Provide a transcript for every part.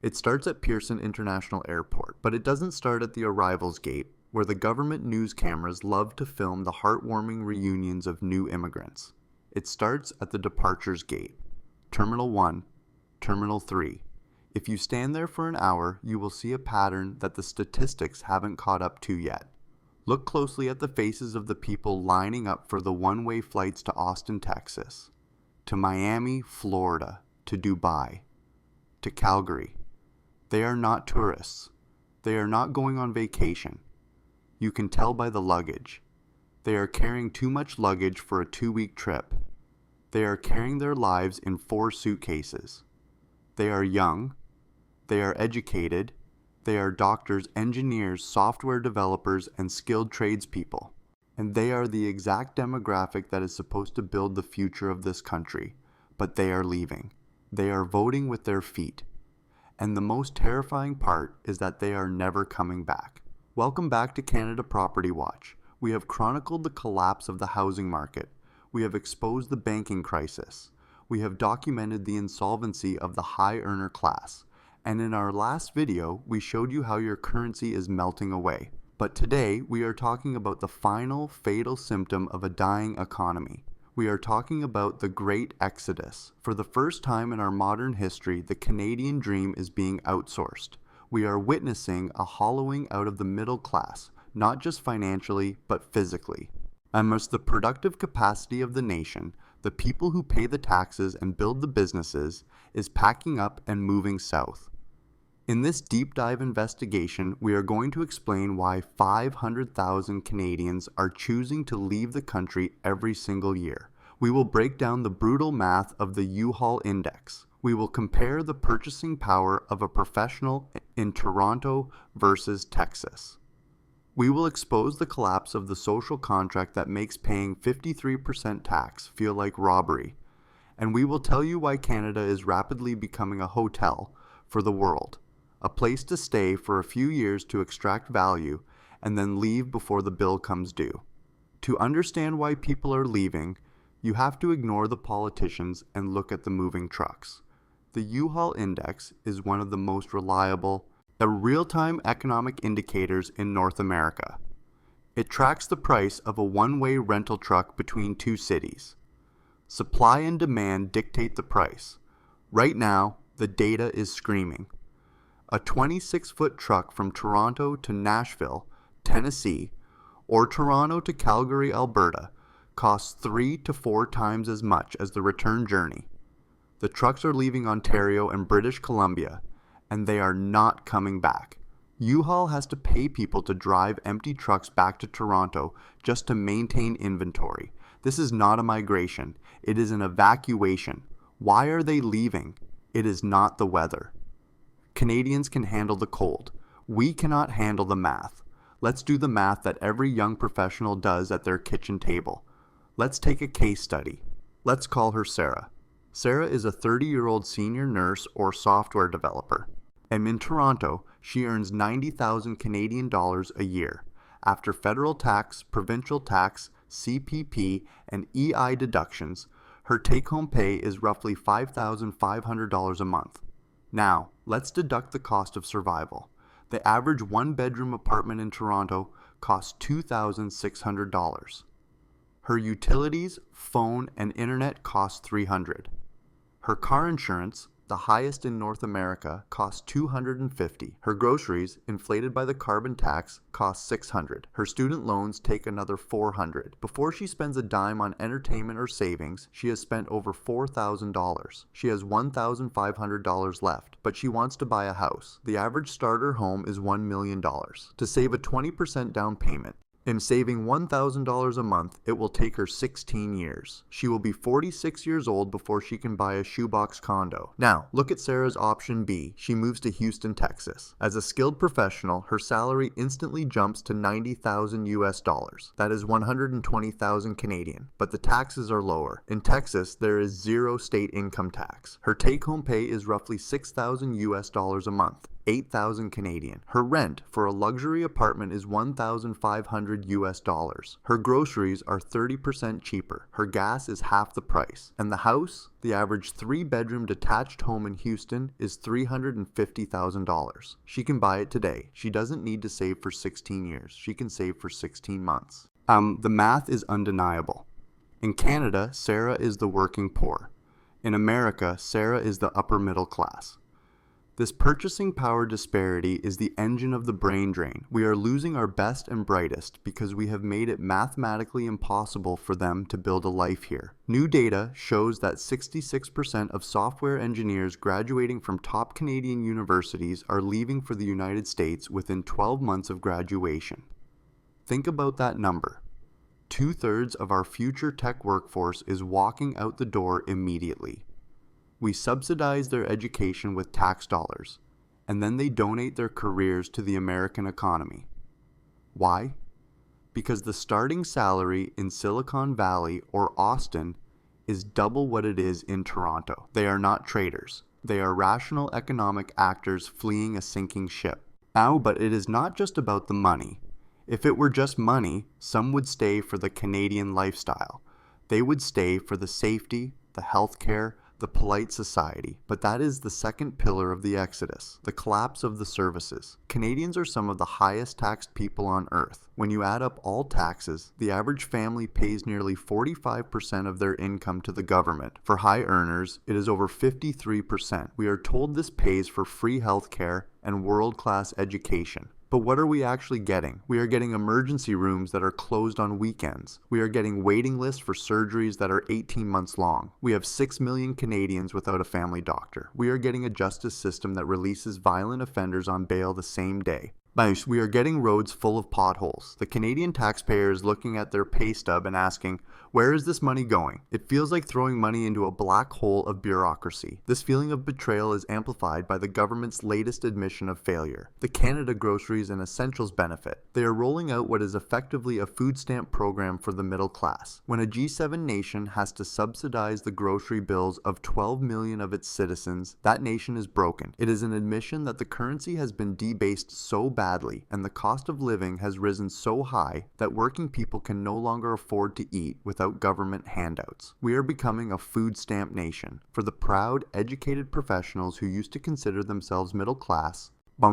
It starts at Pearson International Airport, but it doesn't start at the arrivals gate, where the government news cameras love to film the heartwarming reunions of new immigrants. It starts at the departures gate. Terminal 1, Terminal 3. If you stand there for an hour, you will see a pattern that the statistics haven't caught up to yet. Look closely at the faces of the people lining up for the one-way flights to Austin, Texas, to Miami, Florida, to Dubai, to Calgary. They are not tourists. They are not going on vacation. You can tell by the luggage. They are carrying too much luggage for a 2-week trip. They are carrying their lives in 4 suitcases. They are young. They are educated. They are doctors, engineers, software developers, and skilled tradespeople. And they are the exact demographic that is supposed to build the future of this country. But they are leaving. They are voting with their feet. And the most terrifying part is that they are never coming back. Welcome back to Canada Property Watch. We have chronicled the collapse of the housing market. We have exposed the banking crisis. We have documented the insolvency of the high earner class. And in our last video, we showed you how your currency is melting away. But today, we are talking about the final fatal symptom of a dying economy. We are talking about the Great Exodus. For the first time in our modern history, the Canadian dream is being outsourced. We are witnessing a hollowing out of the middle class, not just financially, but physically. Amongst the productive capacity of the nation, the people who pay the taxes and build the businesses is packing up and moving south. In this deep dive investigation, we are going to explain why 500,000 Canadians are choosing to leave the country every single year. We will break down the brutal math of the U-Haul index. We will compare the purchasing power of a professional in Toronto versus Texas. We will expose the collapse of the social contract that makes paying 53% tax feel like robbery. And we will tell you why Canada is rapidly becoming a hotel for the world. A place to stay for a few years to extract value and then leave before the bill comes due. To understand why people are leaving, you have to ignore the politicians and look at the moving trucks. The U-Haul index is one of the most reliable, real-time economic indicators in North America. It tracks the price of a one-way rental truck between 2 cities. Supply and demand dictate the price. Right now, the data is screaming. A 26-foot truck from Toronto to Nashville, Tennessee, or Toronto to Calgary, Alberta, costs 3 to 4 times as much as the return journey. The trucks are leaving Ontario and British Columbia, and they are not coming back. U-Haul has to pay people to drive empty trucks back to Toronto just to maintain inventory. This is not a migration. It is an evacuation. Why are they leaving? It is not the weather. Canadians can handle the cold. We cannot handle the math. Let's do the math that every young professional does at their kitchen table. Let's take a case study. Let's call her Sarah. Sarah is a 30-year-old senior nurse or software developer. And in Toronto, she earns 90,000 Canadian dollars a year. After federal tax, provincial tax, CPP, and EI deductions, her take-home pay is roughly $5,500 a month. Now, let's deduct the cost of survival. The average one-bedroom apartment in Toronto costs $2,600. Her utilities, phone, and internet cost $300. Her car insurance, the highest in North America, costs $250. Her groceries, inflated by the carbon tax, cost $600. Her student loans take another $400. Before she spends a dime on entertainment or savings, she has spent over $4,000. She has $1,500 left, but she wants to buy a house. The average starter home is $1 million. To save a 20% down payment, in saving $1,000 a month, it will take her 16 years. She will be 46 years old before she can buy a shoebox condo. Now, look at Sarah's option B. She moves to Houston, Texas. As a skilled professional, her salary instantly jumps to $90,000 US dollars. That is 120,000 Canadian. But the taxes are lower. In Texas, there is 0 state income tax. Her take-home pay is roughly $6,000 US dollars a month. $8,000 Canadian. Her rent for a luxury apartment is $1,500 US. Her groceries are 30% cheaper. Her gas is half the price. And the house, the average 3-bedroom detached home in Houston, is $350,000. She can buy it today. She doesn't need to save for 16 years. She can save for 16 months. The math is undeniable. In Canada, Sarah is the working poor. In America, Sarah is the upper middle class. This purchasing power disparity is the engine of the brain drain. We are losing our best and brightest because we have made it mathematically impossible for them to build a life here. New data shows that 66% of software engineers graduating from top Canadian universities are leaving for the United States within 12 months of graduation. Think about that number. 2/3 of our future tech workforce is walking out the door immediately. We subsidize their education with tax dollars, and then they donate their careers to the American economy. Why? Because the starting salary in Silicon Valley or Austin is double what it is in Toronto. They are not traders. They are rational economic actors fleeing a sinking ship. Now, but it is not just about the money. If it were just money, some would stay for the Canadian lifestyle. They would stay for the safety, the healthcare, the polite society. But that is the second pillar of the exodus, the collapse of the services. Canadians are some of the highest taxed people on earth. When you add up all taxes, the average family pays nearly 45% of their income to the government. For high earners, it is over 53%. We are told this pays for free healthcare and world-class education. But what are we actually getting? We are getting emergency rooms that are closed on weekends. We are getting waiting lists for surgeries that are 18 months long. We have 6 million Canadians without a family doctor. We are getting a justice system that releases violent offenders on bail the same day. We are getting roads full of potholes. The Canadian taxpayer is looking at their pay stub and asking, where is this money going? It feels like throwing money into a black hole of bureaucracy. This feeling of betrayal is amplified by the government's latest admission of failure. The Canada Groceries and Essentials benefit. They are rolling out what is effectively a food stamp program for the middle class. When a G7 nation has to subsidize the grocery bills of 12 million of its citizens, that nation is broken. It is an admission that the currency has been debased so badly, and the cost of living has risen so high that working people can no longer afford to eat without government handouts. We are becoming a food stamp nation. For the proud, educated professionals who used to consider themselves middle class,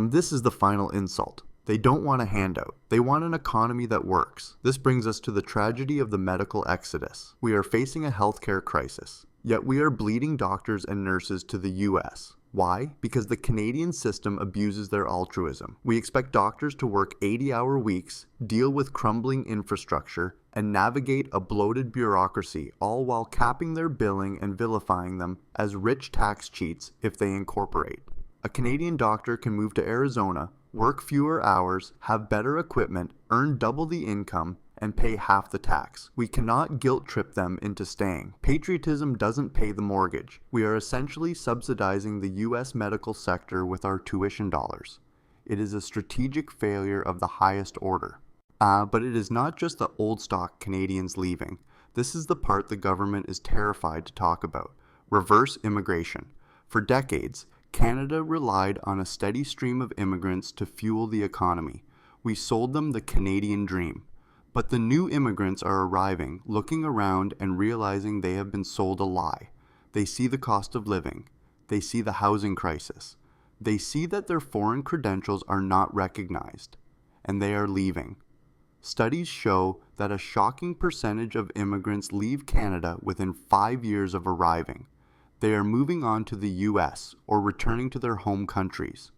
this is the final insult. They don't want a handout. They want an economy that works. This brings us to the tragedy of the medical exodus. We are facing a healthcare crisis, yet we are bleeding doctors and nurses to the US. Why? Because the Canadian system abuses their altruism. We expect doctors to work 80-hour weeks, deal with crumbling infrastructure, and navigate a bloated bureaucracy, all while capping their billing and vilifying them as rich tax cheats if they incorporate. A Canadian doctor can move to Arizona, work fewer hours, have better equipment, earn double the income, and pay half the tax. We cannot guilt trip them into staying. Patriotism doesn't pay the mortgage. We are essentially subsidizing the US medical sector with our tuition dollars. It is a strategic failure of the highest order. But it is not just the old stock Canadians leaving. This is the part the government is terrified to talk about. Reverse immigration. For decades, Canada relied on a steady stream of immigrants to fuel the economy. We sold them the Canadian dream. But the new immigrants are arriving, looking around and realizing they have been sold a lie. They see the cost of living. They see the housing crisis. They see that their foreign credentials are not recognized, and they are leaving. Studies show that a shocking percentage of immigrants leave Canada within 5 years of arriving. They are moving on to the US or returning to their home countries.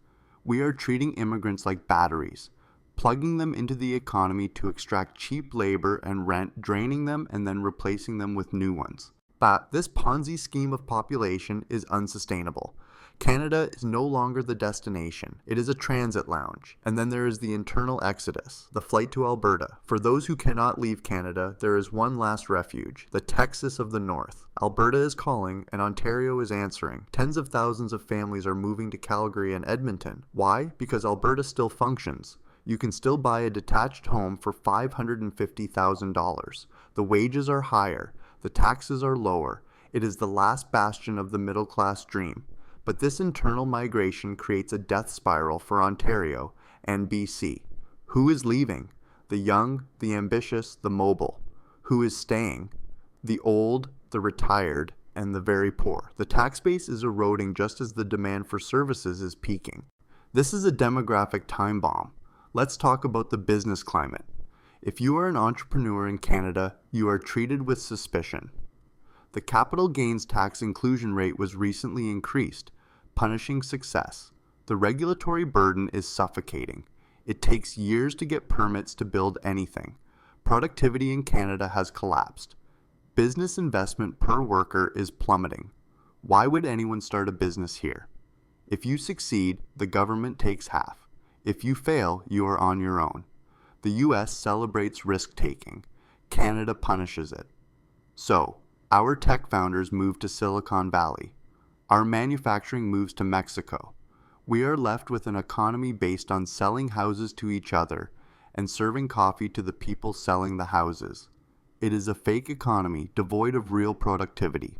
We are treating immigrants like batteries, plugging them into the economy to extract cheap labor and rent, draining them and then replacing them with new ones. But this Ponzi scheme of population is unsustainable. Canada is no longer the destination. It is a transit lounge. And then there is the internal exodus, the flight to Alberta. For those who cannot leave Canada, there is one last refuge, the Texas of the North. Alberta is calling, and Ontario is answering. Tens of thousands of families are moving to Calgary and Edmonton. Why? Because Alberta still functions. You can still buy a detached home for $550,000. The wages are higher. The taxes are lower. It is the last bastion of the middle class dream. But this internal migration creates a death spiral for Ontario and BC. Who is leaving? The young, the ambitious, the mobile. Who is staying? The old, the retired, and the very poor. The tax base is eroding just as the demand for services is peaking. This is a demographic time bomb. Let's talk about the business climate. If you are an entrepreneur in Canada, you are treated with suspicion. The capital gains tax inclusion rate was recently increased, punishing success. The regulatory burden is suffocating. It takes years to get permits to build anything. Productivity in Canada has collapsed. Business investment per worker is plummeting. Why would anyone start a business here? If you succeed, the government takes half. If you fail, you are on your own. The US celebrates risk-taking. Canada punishes it. So, our tech founders move to Silicon Valley. Our manufacturing moves to Mexico. We are left with an economy based on selling houses to each other and serving coffee to the people selling the houses. It is a fake economy devoid of real productivity.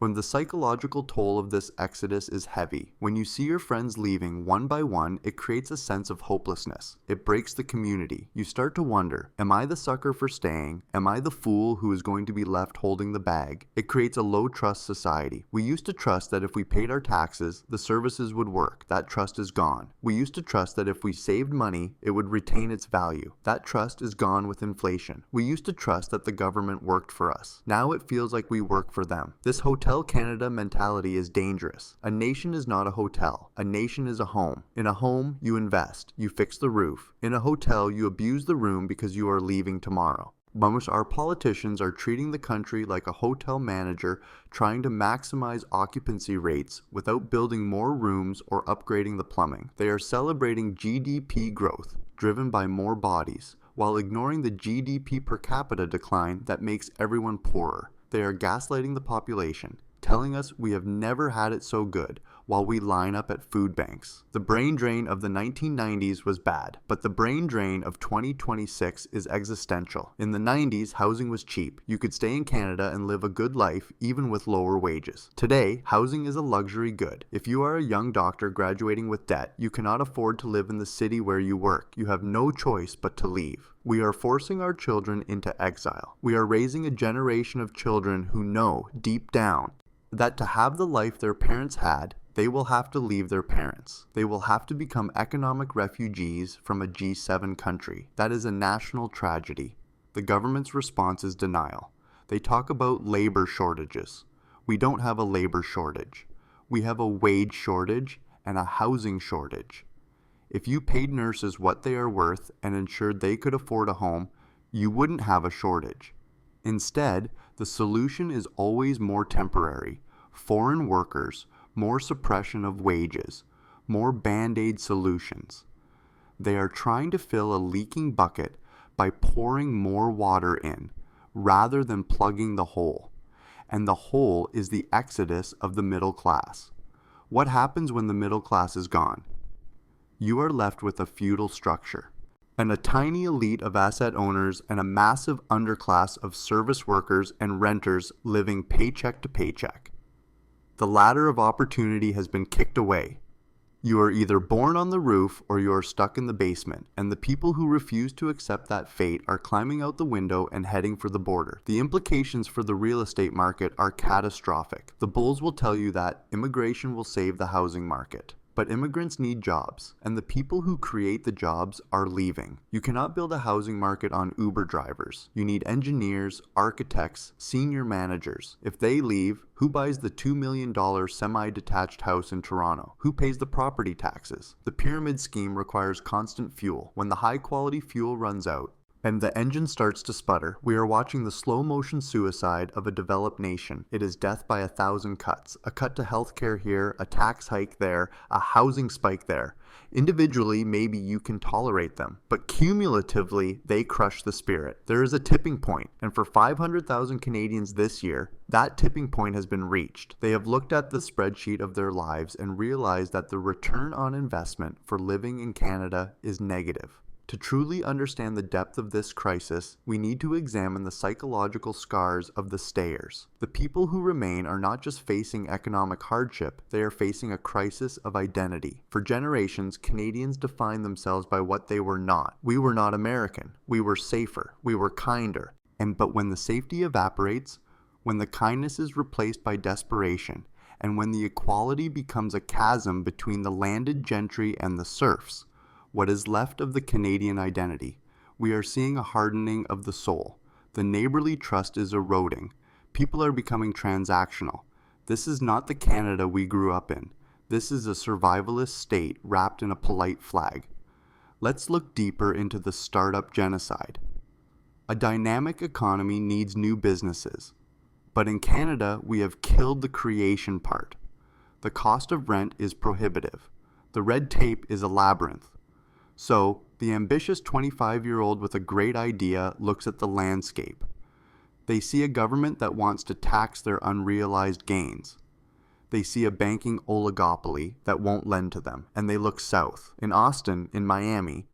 When the psychological toll of this exodus is heavy, when you see your friends leaving one by one, it creates a sense of hopelessness. It breaks the community. You start to wonder, am I the sucker for staying? Am I the fool who is going to be left holding the bag? It creates a low-trust society. We used to trust that if we paid our taxes, the services would work. That trust is gone. We used to trust that if we saved money, it would retain its value. That trust is gone with inflation. We used to trust that the government worked for us. Now it feels like we work for them. This Hotel Canada mentality is dangerous. A nation is not a hotel. A nation is a home. In a home, you invest. You fix the roof. In a hotel, you abuse the room because you are leaving tomorrow. Our politicians are treating the country like a hotel manager trying to maximize occupancy rates without building more rooms or upgrading the plumbing. They are celebrating GDP growth, driven by more bodies, while ignoring the GDP per capita decline that makes everyone poorer. They are gaslighting the population, telling us we have never had it so good, while we line up at food banks. The brain drain of the 1990s was bad, but the brain drain of 2026 is existential. In the 90s, housing was cheap. You could stay in Canada and live a good life even with lower wages. Today, housing is a luxury good. If you are a young doctor graduating with debt, you cannot afford to live in the city where you work. You have no choice but to leave. We are forcing our children into exile. We are raising a generation of children who know, deep down, that to have the life their parents had, they will have to leave their parents. They will have to become economic refugees from a G7 country. That is a national tragedy. The government's response is denial. They talk about labor shortages. We don't have a labor shortage. We have a wage shortage and a housing shortage. If you paid nurses what they are worth and ensured they could afford a home, you wouldn't have a shortage. Instead, the solution is always more temporary. Foreign workers, more suppression of wages, more band-aid solutions. They are trying to fill a leaking bucket by pouring more water in, rather than plugging the hole. And the hole is the exodus of the middle class. What happens when the middle class is gone? You are left with a feudal structure, and a tiny elite of asset owners and a massive underclass of service workers and renters living paycheck to paycheck. The ladder of opportunity has been kicked away. You are either born on the roof or you are stuck in the basement, and the people who refuse to accept that fate are climbing out the window and heading for the border. The implications for the real estate market are catastrophic. The bulls will tell you that immigration will save the housing market. But immigrants need jobs, and the people who create the jobs are leaving. You cannot build a housing market on Uber drivers. You need engineers, architects, senior managers. If they leave, who buys the $2 million semi-detached house in Toronto? Who pays the property taxes? The pyramid scheme requires constant fuel. When the high-quality fuel runs out, and the engine starts to sputter, we are watching the slow-motion suicide of a developed nation. It is death by 1,000 cuts. A cut to healthcare here, a tax hike there, a housing spike there. Individually, maybe you can tolerate them, but cumulatively, they crush the spirit. There is a tipping point, and for 500,000 Canadians this year, that tipping point has been reached. They have looked at the spreadsheet of their lives and realized that the return on investment for living in Canada is negative. To truly understand the depth of this crisis, we need to examine the psychological scars of the stayers. The people who remain are not just facing economic hardship, they are facing a crisis of identity. For generations, Canadians defined themselves by what they were not. We were not American. We were safer. We were kinder. But when the safety evaporates, when the kindness is replaced by desperation, and when the equality becomes a chasm between the landed gentry and the serfs, what is left of the Canadian identity? We are seeing a hardening of the soul. The neighborly trust is eroding. People are becoming transactional. This is not the Canada we grew up in. This is a survivalist state wrapped in a polite flag. Let's look deeper into the startup genocide. A dynamic economy needs new businesses. But in Canada, we have killed the creation part. The cost of rent is prohibitive. The red tape is a labyrinth. So, the ambitious 25-year-old with a great idea looks at the landscape. They see a government that wants to tax their unrealized gains. They see a banking oligopoly that won't lend to them, and they look south. In Austin, in Miami,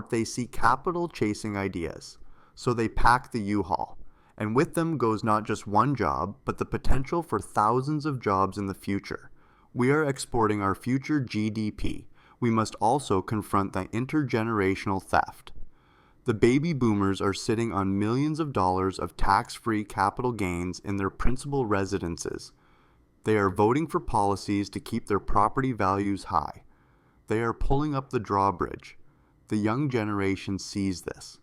they see capital chasing ideas. So they pack the U-Haul. And with them goes not just one job, but the potential for thousands of jobs in the future. We are exporting our future GDP. We must also confront the intergenerational theft. The baby boomers are sitting on millions of dollars of tax-free capital gains in their principal residences. They are voting for policies to keep their property values high. They are pulling up the drawbridge. The young generation sees this.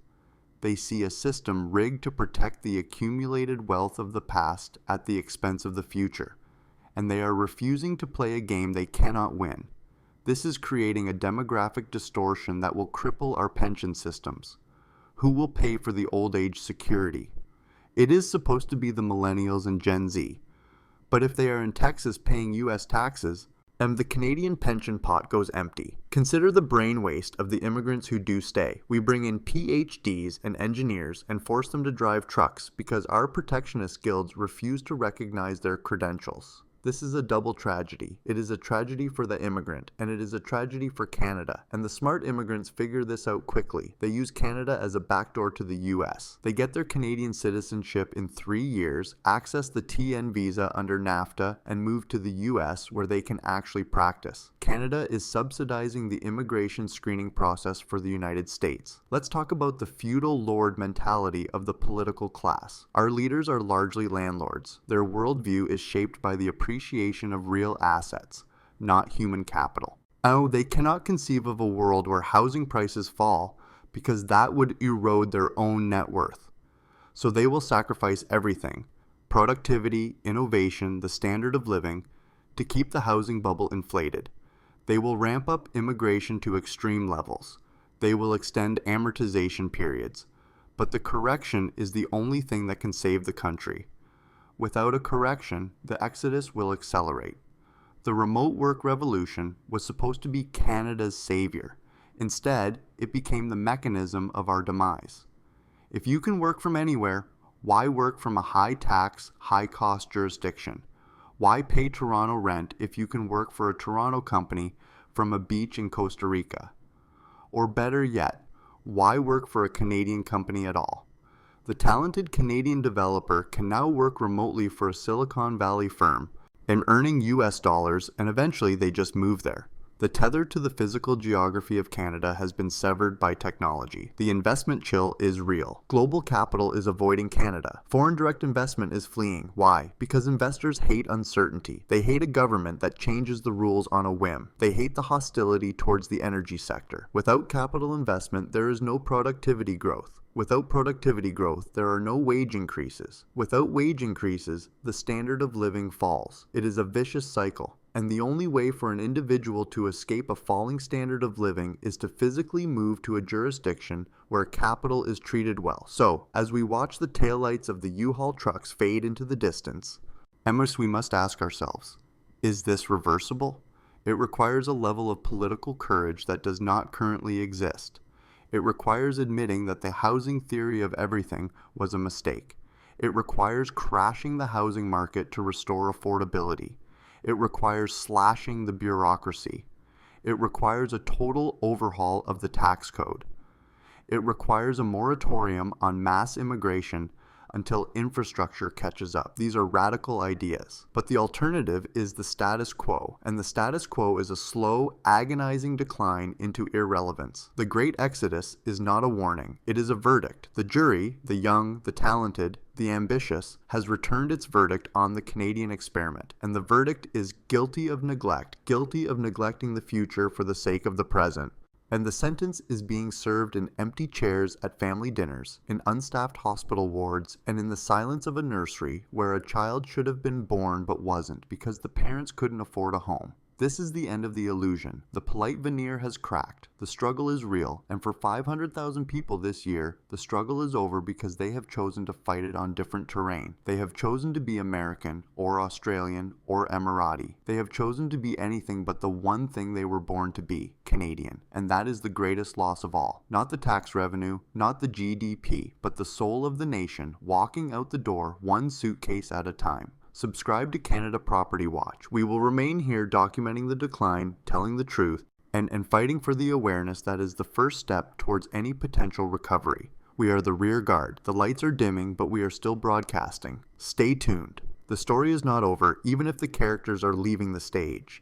They see a system rigged to protect the accumulated wealth of the past at the expense of the future, and they are refusing to play a game they cannot win. This is creating a demographic distortion that will cripple our pension systems. Who will pay for the old age security? It is supposed to be the millennials and Gen Z, but if they are in Texas paying US taxes, and the Canadian pension pot goes empty. Consider the brain waste of the immigrants who do stay. We bring in PhDs and engineers and force them to drive trucks because our protectionist guilds refuse to recognize their credentials. This is a double tragedy. It is a tragedy for the immigrant, and it is a tragedy for Canada. And the smart immigrants figure this out quickly. They use Canada as a backdoor to the US. They get their Canadian citizenship in 3 years, access the TN visa under NAFTA, and move to the US where they can actually practice. Canada is subsidizing the immigration screening process for the United States. Let's talk about the feudal lord mentality of the political class. Our leaders are largely landlords. Their worldview is shaped by the appreciation of real assets, not human capital. Oh, they cannot conceive of a world where housing prices fall because that would erode their own net worth. So they will sacrifice everything, productivity, innovation, the standard of living, to keep the housing bubble inflated. They will ramp up immigration to extreme levels. They will extend amortization periods. But the correction is the only thing that can save the country. Without a correction, the exodus will accelerate. The remote work revolution was supposed to be Canada's savior. Instead, it became the mechanism of our demise. If you can work from anywhere, why work from a high-tax, high-cost jurisdiction? Why pay Toronto rent if you can work for a Toronto company from a beach in Costa Rica? Or better yet, why work for a Canadian company at all? The talented Canadian developer can now work remotely for a Silicon Valley firm and earning US dollars, and eventually they just move there. The tether to the physical geography of Canada has been severed by technology. The investment chill is real. Global capital is avoiding Canada. Foreign direct investment is fleeing. Why? Because investors hate uncertainty. They hate a government that changes the rules on a whim. They hate the hostility towards the energy sector. Without capital investment, there is no productivity growth. Without productivity growth, there are no wage increases. Without wage increases, the standard of living falls. It is a vicious cycle. And the only way for an individual to escape a falling standard of living is to physically move to a jurisdiction where capital is treated well. So, as we watch the taillights of the U-Haul trucks fade into the distance, we must ask ourselves, is this reversible? It requires a level of political courage that does not currently exist. It requires admitting that the housing theory of everything was a mistake. It requires crashing the housing market to restore affordability. It requires slashing the bureaucracy. It requires a total overhaul of the tax code. It requires a moratorium on mass immigration until infrastructure catches up. These are radical ideas. But the alternative is the status quo, and the status quo is a slow, agonizing decline into irrelevance. The Great Exodus is not a warning, it is a verdict. The jury, the young, the talented, the ambitious, has returned its verdict on the Canadian experiment, and the verdict is guilty of neglect, guilty of neglecting the future for the sake of the present. And the sentence is being served in empty chairs at family dinners, in unstaffed hospital wards, and in the silence of a nursery where a child should have been born but wasn't because the parents couldn't afford a home. This is the end of the illusion. The polite veneer has cracked. The struggle is real, and for 500,000 people this year, the struggle is over because they have chosen to fight it on different terrain. They have chosen to be American, or Australian, or Emirati. They have chosen to be anything but the one thing they were born to be, Canadian. And that is the greatest loss of all. Not the tax revenue, not the GDP, but the soul of the nation walking out the door one suitcase at a time. Subscribe to Canada Property Watch. We will remain here documenting the decline, telling the truth, and fighting for the awareness that is the first step towards any potential recovery. We are the rear guard. The lights are dimming, but we are still broadcasting. Stay tuned. The story is not over, even if the characters are leaving the stage.